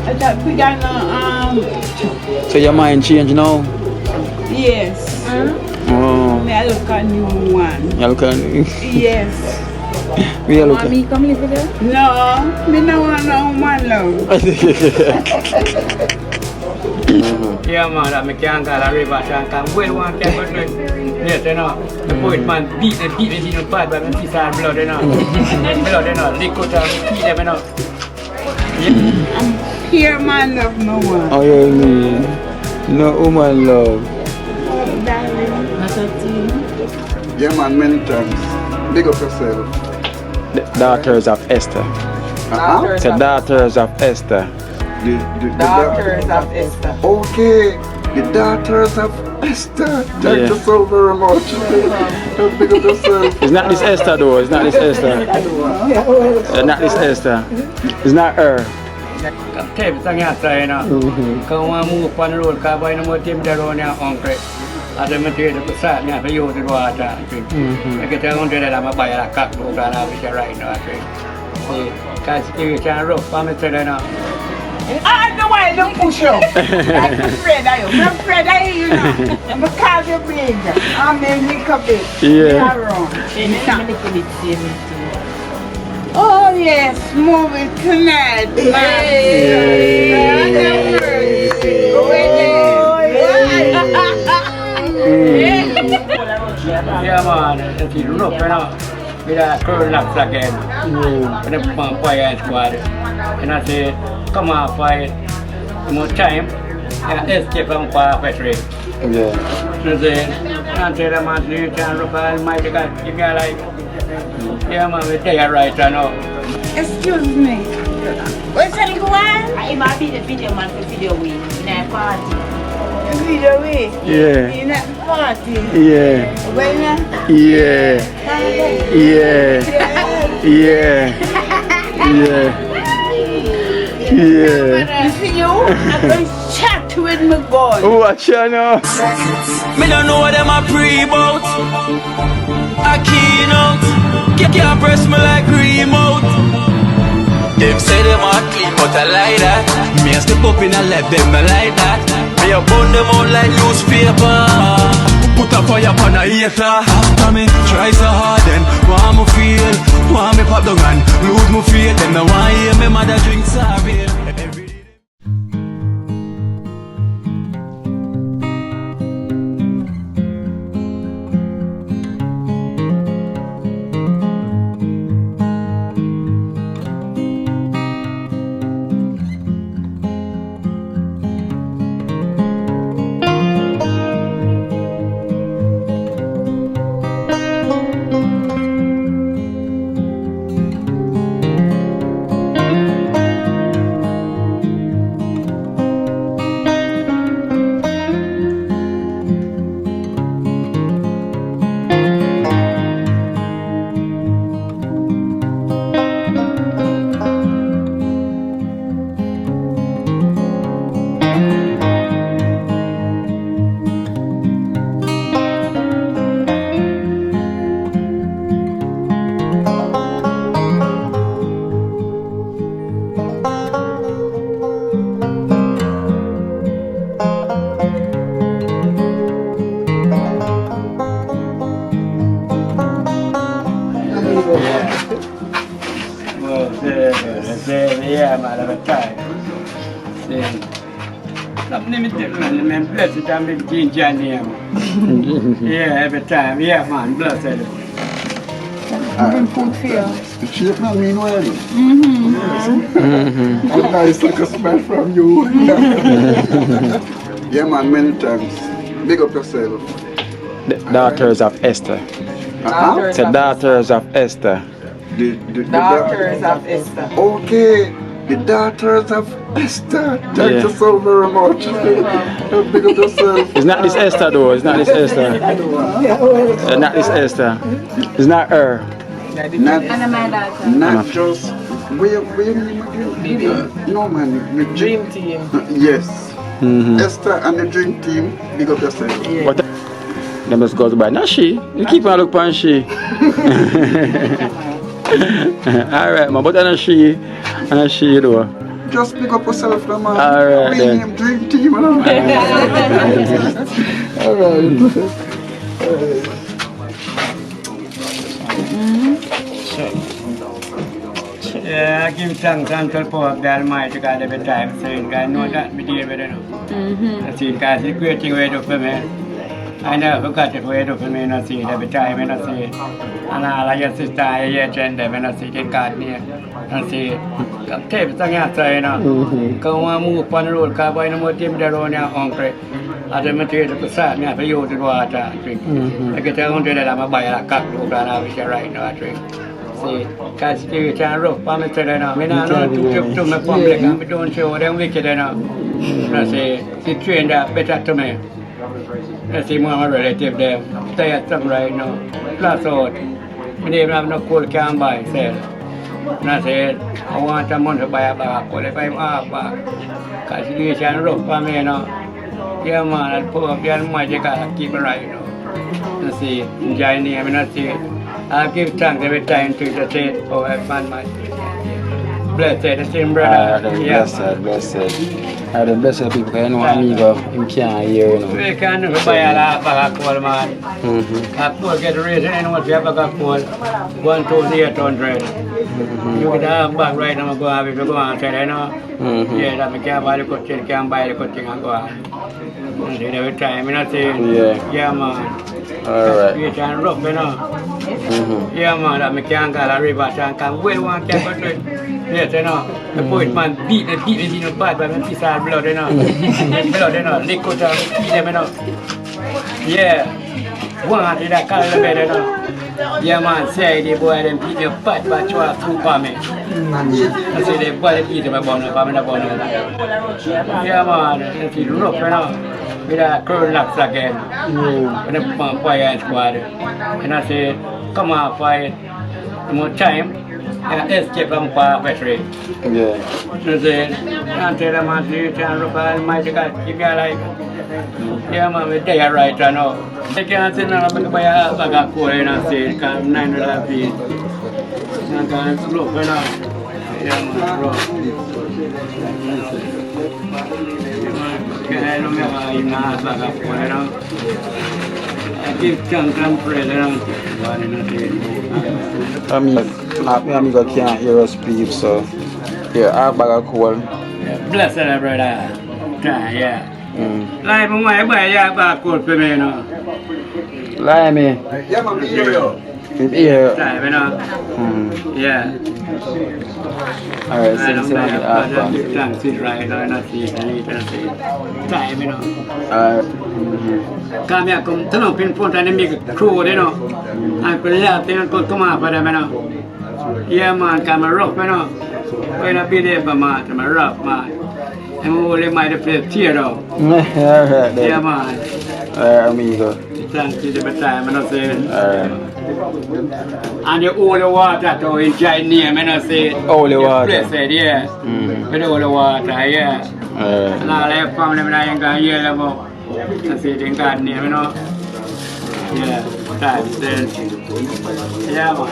I thought we got So your mind changed now? yes. Oh. Me I look a new one. You look at Yes. we are looking. Mommy, come live with you? No, me no want no man love. Yeah, man, I can't get a river, I can't wait one can't go to yes, you know. The poet man beat the part, but when he started blood, you know. Blood, you know, liquid and keep them, you know. Here man love no one. Oh, you mean? No woman love. Oh, darling. Not a team. Yeah, man, many times. Big up yourself. The daughters of Esther. The daughters of Esther. The Daughters of Esther. Okay, the daughters of Esther. Thank you so very much. Big up yourself. It's not this Esther though, it's not this Esther. Not this Esther. It's not her. เทพสังหารใจนะเขาว่ามูปันรูดคาไว้นโมทิมเดโรเนี่ยองเกรอาจจะมันเทศกุศลเนี่ยประโยชน์ตัวอาจารย์จริงแต่ก็จะต้องเดินได้มาไปละกักดูการอาวิจารณ์นะจริงการสกิลจารโรคความไม่ใช่เลยนะ I know why I don't push you. I'm afraid of you. I'm afraid of you, you know. Because you're big. I'm a little bit. Yeah. Oh yes, move it tonight. Yeah, man, if you look, you know, we are curling up again. And then fire squad. And I say, come on, fight. More time. And escape from fire factory. Yeah. So then, I say, the man, you can look at my guy. You got like, yeah, man, we take a right, I know. Excuse me. What's that go on? I might be the video man for video week in a party. Video way. Yeah. In that party. Yeah. When Yeah. Yeah. Yeah. Yeah. Yeah. you see you, I'm going to chat with my boy. Watch you now. Me don't know what them a pre about. A Kino, can't press me like remote. Them say them a clean, but I like that. Me a step up in a left, them I like that. Me a burn them out like newspaper. Put a fire upon a hater. After me try so hard, then want me feel, want me pop down and lose me faith. Them no want hear me mother drink sorry. Yeah, man, I'm tired. I'm limited, man. I'm blessed. I'm in Ginger. Yeah, every time. Yeah, man, blessed. Having food for you. The shape not mean well. But nice like a smell from you. Yeah, man, many times. Big up yourself. The daughters of Esther. The daughters of Esther. The Daughters of Esther. Okay, the daughters of Esther. Thank you so very much. Big up yourself. It's not this Esther though, it's not this Esther. Not this Esther. It's not her. Not, And my daughter. not just where name again? No man, the Dream team. Yes. Esther and the dream team. Big up yourself. But them just goes by. Not she. You keep on looking on she. Alright, man, but I'm not she though. Just pick up yourself, man. Alright, We then. name Dream Team, man. Yeah, give thanks unto the Almighty God every time, saying, God, know that we deal with it. I see God is great thing we do for me. I never forgot it we do for me, I see it every time, I see it. And all of your sister, your gender, I see it, God near, I see it. กับเทพตั้งยาใจนะก็ว่ามูปันรูดกาไว้นโมทีมเดโรเนี่ยองเกรอาจจะมาเทศกุศลเนี่ยประโยชน์ตัวอาจารย์จริงแล้วก็เจ้าคนเดียวได้มาใบละกักลูกหลานวิจัยไรนะจริงสิการสติจารย์รูปป้าไม่เจริญนะไม่น่าเราจุ่มมาป้อมเล็กไม่โดนโชว์เรื่องวิจัยเลยนะนั่นสิที่เทรนด์เป็นจัดทำไมนั่นสิมันมาเรื่อยๆเต็มเดิมแต่ทำไรเนาะล่าสุดไม่ได้รับนักคุยแกมใบเสร็จน่าเสียเอาว่าจะมันสบายบ้าคนเลยไปบ้าการที่ฉันรู้ว่าไม่เนาะเยี่ยมมากนะพวกเยี่ยมมากจะการกินอะไรเนาะน่าเสียใจเนี่ยไม่น่าเสียgive thanks every time to the state for I find my blessed the same brother blessed the blessed people I know Amigo him can't hear you know we can buy la bagakol man kapol get reason and what you bagakol 1 2 800 you can have back right now go have go on say no yeah that me can buy ko chen can buy ko chen go every time me not say yeah man alright we can rock me no yeah man that me can ga la riba chan kan we want can go to yeah say no the point man beat no bad but man pisa blood no blood no liquid beat me no yeah one did that kind of better no yeah man say the boy them beat me bad but chua through pa me I say the boy eat my bone pa me na bone yeah man the rock no with a curl laps again when the fire squad and I say come on fight more time escape from far battery yeah so say until the man see can rock my god give me like yeah man we day right no they can say na ba ya baga ko na say kan 9 feet na kan rock na yeah man rock kaya no me va ina baga ko na give chang prayer na wala na Amigo can't hear us speak so yeah our bag of coal bless her brother yeah lai mo mai ba ya ba ko pe me no lie me Yeah, man, here we are. here sai me no yeah alright I don't so know tang sit right no na si ni pe na si sai me no ka me ko tano pin pon ta ne miครูde no an ko la te ko to ma pa da me no yeah man ka ma rock me noไปนะพี่เด็กประมาณจะมารับมาไอ้โมเลยไม่ได้เปรียบเทียบหรอก alright เยี่ยม then มาก Amigo จังที่จะไปจ่ายมันเอาเซ็นอันนี้โอเลว่าจะตัวอินใจเนี่ยมันเอาเซ็น Holy water เปรียบเสียดีไม่ได้โอเลว่าใจเยี่ยน่าแล้วความในมันยังการเยี่ยแล้วบอกจะเสียถึงการเนี่ยไม่เนาะเยี่ยจ่ายเซ็นเยี่ยมมาก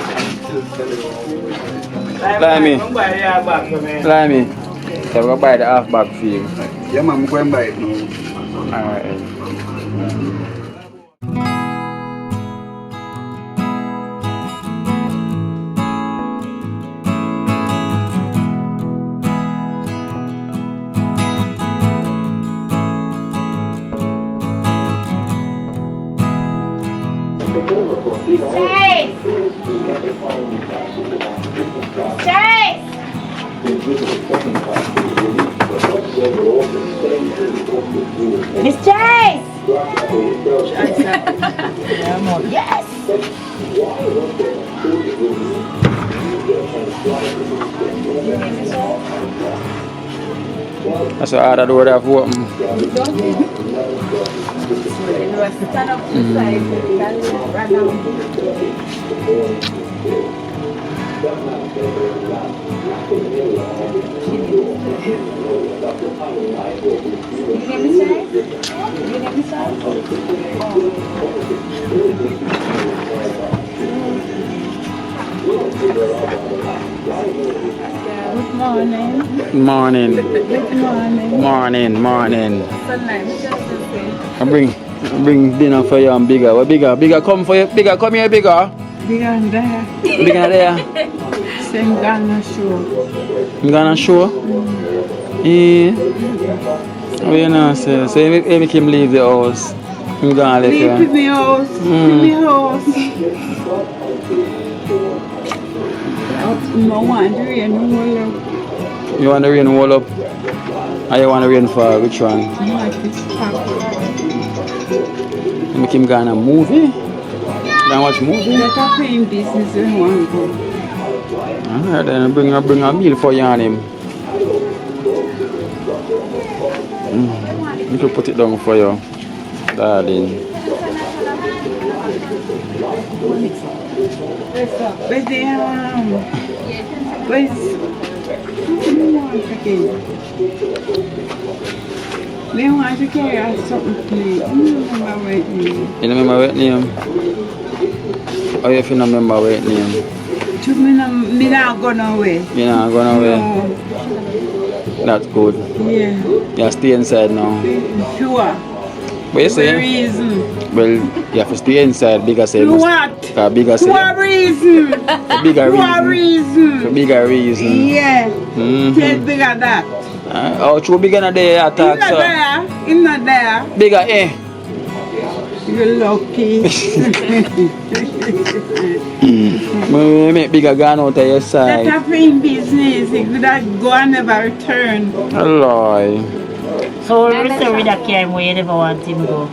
ต้องไปยาบักตัวเอง lie me so we go buy the half bag for you Yeah, man, I'm going by it now. alright Chase! Miss Chase! Yes! that's what I do that for Stand up to the side. Right Good morning. Morning. Morning. Morning. Sunlight, we just say. I bring dinner for you and bigger. What bigger? Bigger come for you. Bigger come here, bigger. Bigger and there. Bigger there. Same Ghana show. You gonna show? Yeah. What you know, say? So you make him leave the house. You gonna let Leave you. me house. Me house. I want to rain all up. You want the rain wall up? Or you want the rain fall? Which one? I want to stop. You make him go on a movie? Gonna watch movie? Let her pay business when I want to go. Alright then, bring a meal for you and him. You can put it down for you, darling. Where's the where's they want to carry out something to me. I don't remember what it is. You don't remember what name? Or if you don't remember what name? To me, me not go nowhere. You not going away? No. That's good. Yeah. You stay inside now. Sure. But you For a say, reason. well, you have to stay inside. Bigger say, To what? Cause bigger say, For a reason. bigger For a reason. For reason. bigger reason. Yeah. Mm-hmm. Tell bigger that. Oh, true bigger than the He's attack, not so. there. He's not there. Bigger, eh? You're lucky. Me make bigger gun out of your That side. happened business. He could have go and never return. Alloy. So we say with that care where you never want him go.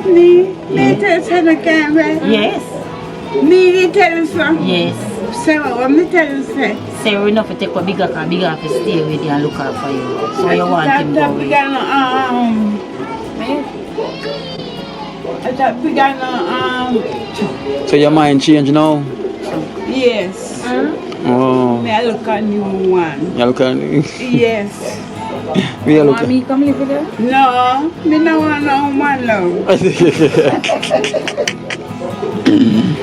Me tell you I can't wait. Yes. Me tell you so. Yes. So what me tell you say? Say we not to take a bigger car, bigger have to stay with you and look out for you. So you want him go That with. bigger no that bigger no So your mind change now? yes. Oh. Me I look at new one. You look at Yes. we are look Want me come live with her? No, me no want no man love.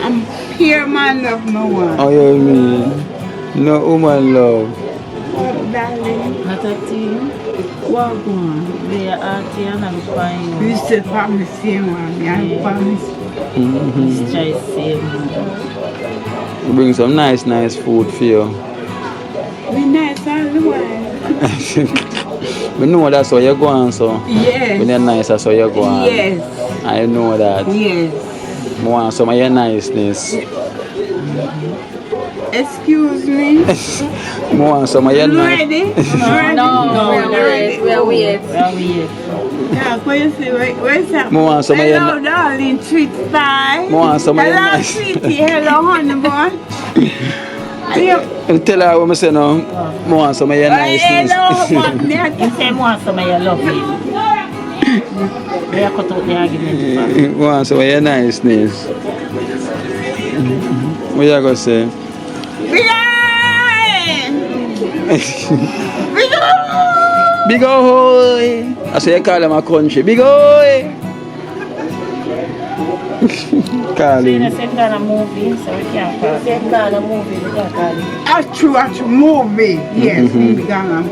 I'm pure man love no one. Oh, you mean? No woman love. Oh, darling. Not a team. What one? They are auntie and I'm fine. You said promise same one. Me I promise. This choice same. Bring some nice food for you. Be nice all the while. We know that's how you're going, so. When Yes. you're nice, that's how you're going. Yes. I know that. Yes. I want some of your niceness. Excuse me. I want some of your You niceness. ready? No, we are weird. Yeah, what you say? Where's that? More want some of your Hello, darling, sweet pie. More want some of your Hello, nice. sweetie. Hello, honey bun. Tell her what I say now. I want some of your niceness. Hello, what? You say more some of your love him. They are cut out the argument. I want some of your niceness. What you gonna say? Big eye! Big eye! Big hoy! I say you call him a country. Big hoy! Call So you him. know send down a movie, so we can't call it. Send down a movie, we can't call it. A true movie. Yes, big eye.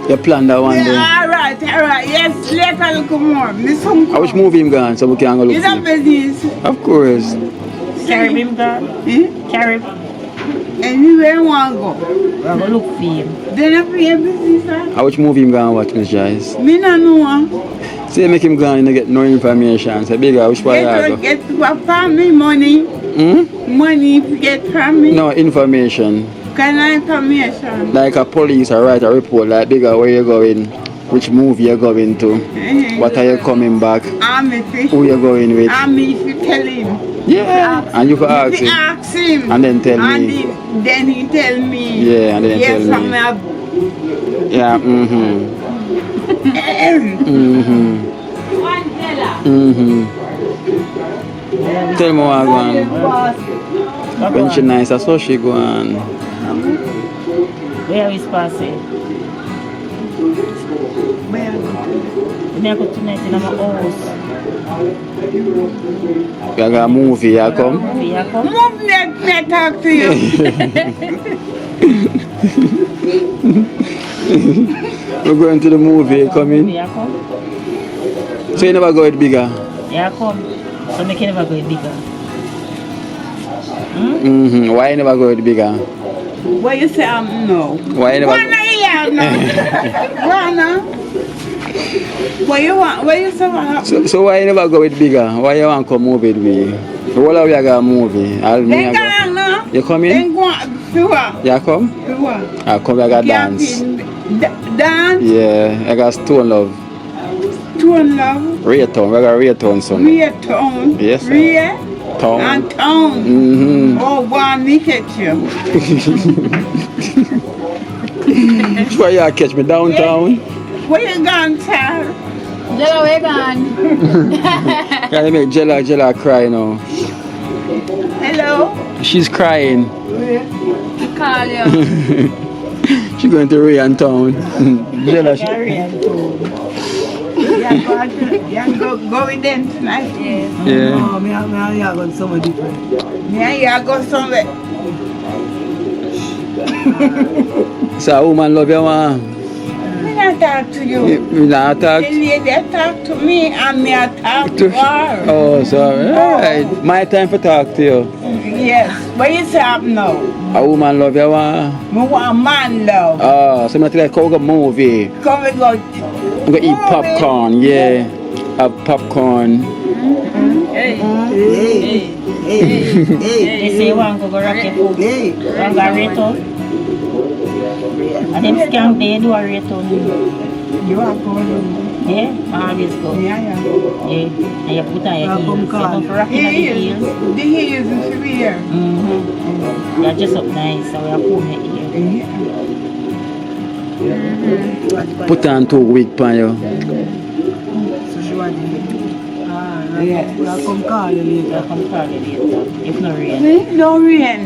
You plan that one day. Yeah, all right. Yes, later look more. Miss some. Which movie him gone so we can go look You for don't him? business. Of course. Caribbean gone? Eh? Carib. Anywhere you want to go. We're going to look for him. Then I pay your business, sir. Which movie him gone watch, Miss Joyce? Me no know. Say make him gone and get no information. Say bigger, which way you go? Get from me money. Hmm? Money to get from me. No information. Can I information? Like a police or write a report like bigger where you going, which movie you're going to, what are you coming back, I'm if who you going with. if you tell him. Yeah, and you can ask If you him. ask him. And then tell and me. Then he tell me. Yeah, and then he yes, tell me. Yeah, Tell me what I going. When she nice, that's how she go on. Where is passing? Where? We never go tonight in our house. You got a movie, you come? Movie, you come? Move, let me talk to you. We're going to the movie, coming. Yeah, come. So you never go with bigger? Yeah, come. So make you never go bigger. Why you never go with bigger? What you say? No. Why you never Wanna hear no? Wanna? What you want? What you say? So why you never go with bigger? Why you want to come move with me? So what are we going to movie? I'll me They go. gone no. You coming? They go. Sure. You come? Sure. I come, I got dance. Dance. Yeah, I got Stone Love. Stone Love. Raytown, we got Raytown son. Raytown. Yes, sir. Town. And town. Oh, one me catch you. Why you catch me downtown? Where you gone, Tara? Jella, where gone? Can you make Jella cry now? Hello. She's crying. Call you. She's going to Rayan Town. Jella, You go with them tonight? Yes. yeah. Oh, me and you are going somewhere different. Me and you are going somewhere. So a woman love you, man. Me not talk to you. You not talk? The lady talk to me and me I talk to her. Oh, sorry. Alright. My time for talk to you. Yes. What you say up now? A woman love you, man. Me want man love. Oh, so I'm not like go movie. Come and go. We go eat popcorn, yeah. Have popcorn. They say you want to go rock your food. You want to go Raytown? And them scam, they do a Raytown. You are going. Yeah, I always go. Yeah. Yeah, and you put on your heels. You don't for rocking on the heels. The heels is here. You're just up nice, so we're pulling it here. Put on 2 weeks pan you. Yes. We'll come call you later. If no rain. No rain.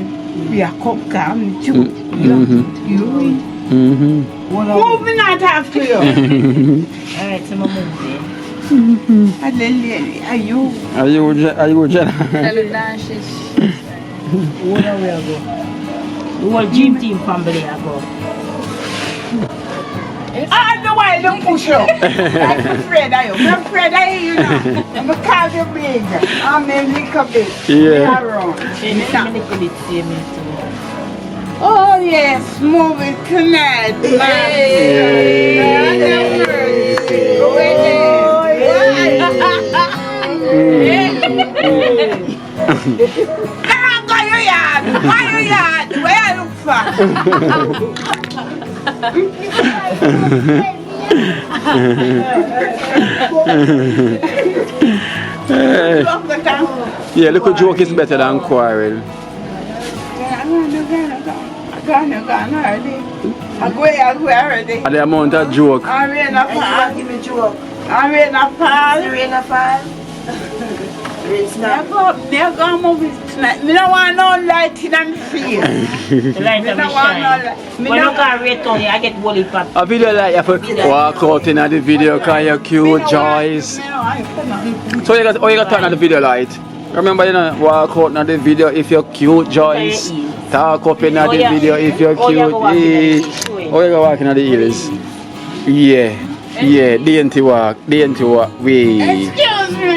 We are come calm too. You win. Move me not after you. Alright, so I'm moving. And then lady, are you? Are you Jella? Tell you dances. Where we go? The whole gym team family I go. I know why I don't push you. I'm afraid of you. I'm afraid of you now. I'm a cardio big. I'm a little bit. Yeah. Oh yes, move it tonight. Why you yard? Where I look for? Yeah, little joke is better than quarrel. I go already. And the amount of joke. I'm in a fall. Give me joke. I'm in a fall. You're in a fall. They're going to move it tonight. I don't want no light in my face. The light of the shine. When you go Raytown, I get woolly pop. A video like you have to walk out in the video because you're cute, Joyce. So you got to turn on the video light. Remember, you know, walk out in the video if you're cute, Joyce. Talk up in the video if you're cute. Oh, you go walking at the heels. Yeah, dainty walk. Wait. Excuse me.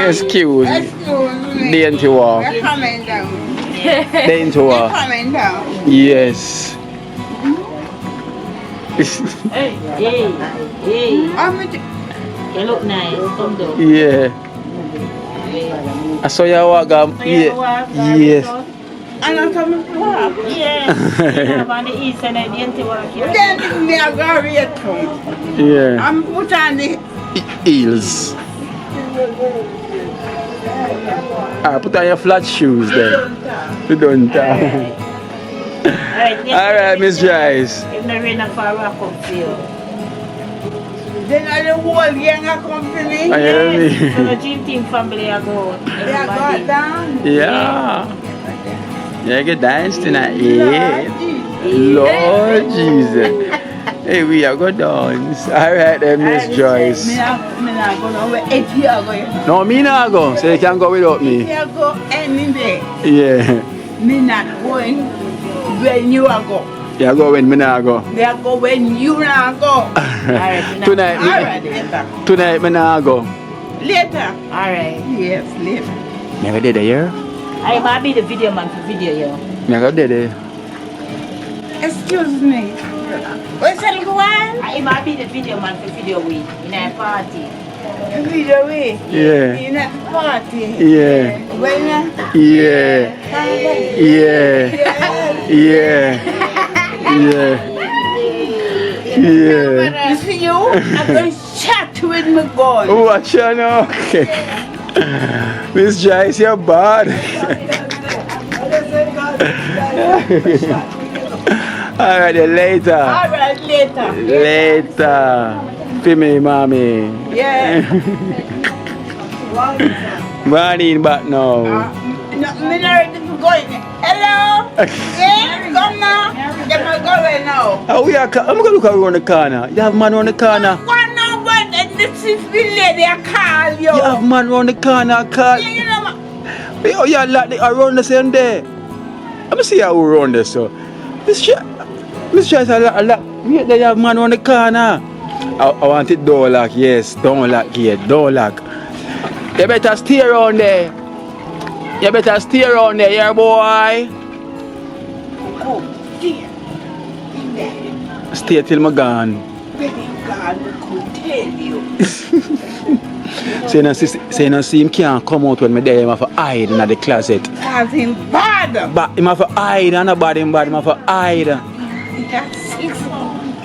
Excuse me. Dainty walk. You're coming down. Dainty walk. You're coming down. Yes. Hey. You look nice. Come down. Yeah. I saw you walk up. Yeah. Yes. And I'm coming to walk. Yeah. On the east side, I didn't walk here. Then me I go Raytown. Yeah. I'm put on the Heels. Put on your flat shoes then. You don't Alright, Miss Joyce. If the rain of fire, I'll come to you. then the whole gang of company. I hear me. So the gym team family, I go. They are got down. Yeah. You can dance tonight. Yeah. Lord Jesus. Hey, we are going to dance. Alright then, Miss Joyce. Me not go nowhere. If you are going. No, me not go. So you can go without me. If you go any day. Yeah. Me not going when you are go. Yeah, go when me nah go. They go when you not go. Alright, Tonight, Alright, later. tonight me nah go. Later. Alright. Yes, later. Me go there, yeah? I might be the video man for video, yo. Me go there. Excuse me. What's that go on? I might be the video man for video week in a party. Video way. Yeah. In a party. Yeah. When Yeah. Yeah. Yeah. Yeah. Yeah. you see you, I'm going to chat with my gun. Watch out now. Miss Joyce, you're bad. Alright, then later. Alright, later. Later. For me, mommy. Yeah. Morning back now. No, me not ready to go in. Hello? Yeah, come now. Get my going now. Oh, we are. I'm gonna look around the corner. You have man around the corner. One now, but this is the lady I call you. You have man around the corner. Call. Yeah, you know, Oh, yeah, like they around the same day. I'm see how we around this. So, Miss Joyce, a lot. They have man around the corner. I want it door lock. Yes, don't lock here. Door lock. You better stay around there. You better stay around there, yeah, boy. oh, dear. Stay till I'm gone. Baby God, we could tell you. Say no see him can't come out when me there. Him have to hide in the closet. Cause him bad. But him have to hide and nobody him bad. Him have to hide. That's six.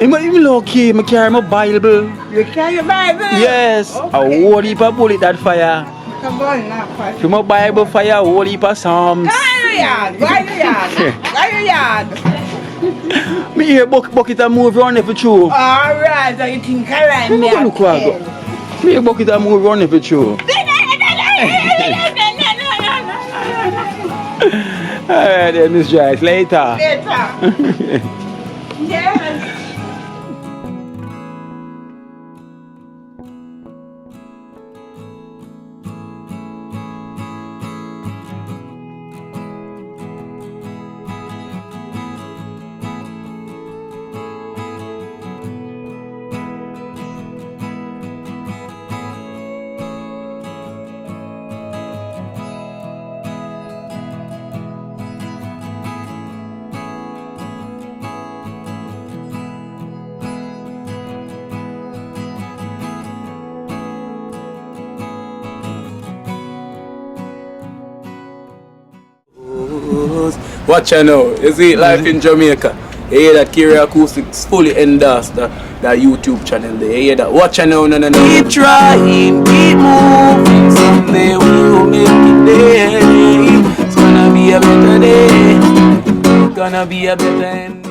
Him lucky. Me carry my Bible. You carry your Bible? Yes. Okay. A whole heap of bullet that fire. Come on now, Pastor. To my Bible fire, a whole heap of Psalms. Go in your yard. Go in your yard. Go in your yard. Me hear bucket and move around if it's true. Alright, so you think I like me? Look where I go. Me hear bucket and move around if it's true. Alright then, Miss Joyce. Later. Later. Yes. Watch out now. You see life in Jamaica. You hear that Kira Acoustics fully endorsed that YouTube channel there. You hear that? Watch out now, no. Keep trying, keep moving. Someday we'll make it there. It's gonna be a better day. Gonna be a better end.